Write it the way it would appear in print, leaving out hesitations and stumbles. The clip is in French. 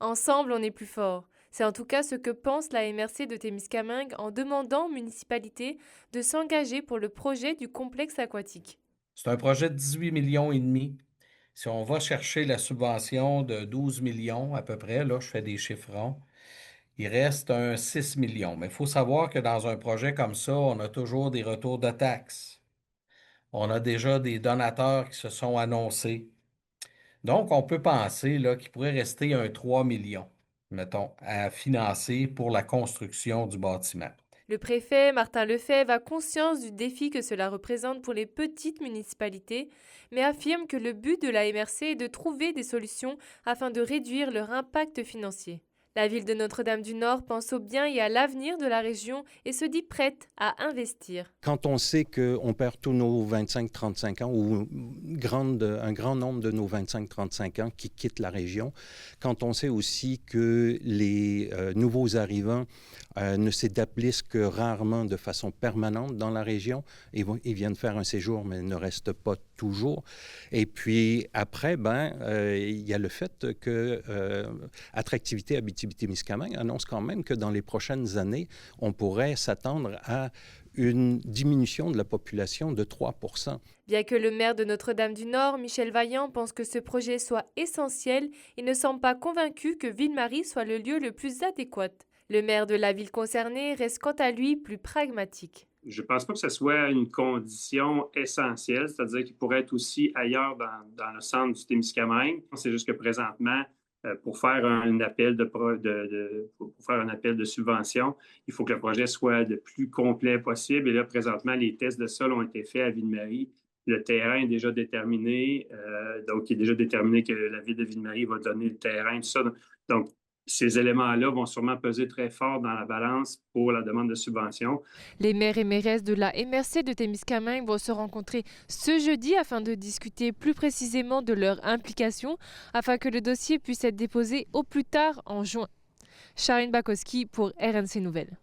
Ensemble, on est plus fort. C'est en tout cas ce que pense la MRC de Témiscamingue en demandant aux municipalités de s'engager pour le projet du complexe aquatique. C'est un projet de 18 millions et demi. Si on va chercher la subvention de 12 millions à peu près, là, je fais des chiffres ronds, il reste un 6 millions. Mais il faut savoir que dans un projet comme ça, on a toujours des retours de taxes. On a déjà des donateurs qui se sont annoncés. Donc, on peut penser là, qu'il pourrait rester un 3 millions, mettons, à financer pour la construction du bâtiment. Le préfet, Martin Lefebvre, a conscience du défi que cela représente pour les petites municipalités, mais affirme que le but de la MRC est de trouver des solutions afin de réduire leur impact financier. La ville de Notre-Dame-du-Nord pense au bien et à l'avenir de la région et se dit prête à investir. Quand on sait qu'on perd tous nos 25-35 ans ou un grand nombre de nos 25-35 ans qui quittent la région, quand on sait aussi que les nouveaux arrivants ne s'établissent que rarement de façon permanente dans la région, ils viennent faire un séjour mais ne restent pas toujours. Et puis après, il y a le fait que Attractivité Abitibi-Témiscamingue annonce quand même que dans les prochaines années, on pourrait s'attendre à une diminution de la population de 3%. Bien que le maire de Notre-Dame-du-Nord, Michel Vaillant, pense que ce projet soit essentiel, il ne semble pas convaincu que Ville-Marie soit le lieu le plus adéquat. Le maire de la ville concernée reste quant à lui plus pragmatique. Je ne pense pas que ce soit une condition essentielle, c'est-à-dire qu'il pourrait être aussi ailleurs dans le centre du Témiscamingue. C'est juste que présentement, pour faire un appel pour faire un appel de subvention, il faut que le projet soit le plus complet possible. Et là, présentement, les tests de sol ont été faits à Ville-Marie. Le terrain est déjà déterminé, donc il est déjà déterminé que la ville de Ville-Marie va donner le terrain, tout ça. Donc, ces éléments-là vont sûrement peser très fort dans la balance pour la demande de subvention. Les maires et mairesses de la MRC de Témiscamingue vont se rencontrer ce jeudi afin de discuter plus précisément de leur implication, afin que le dossier puisse être déposé au plus tard en juin. Charine Bakowski pour RNC Nouvelles.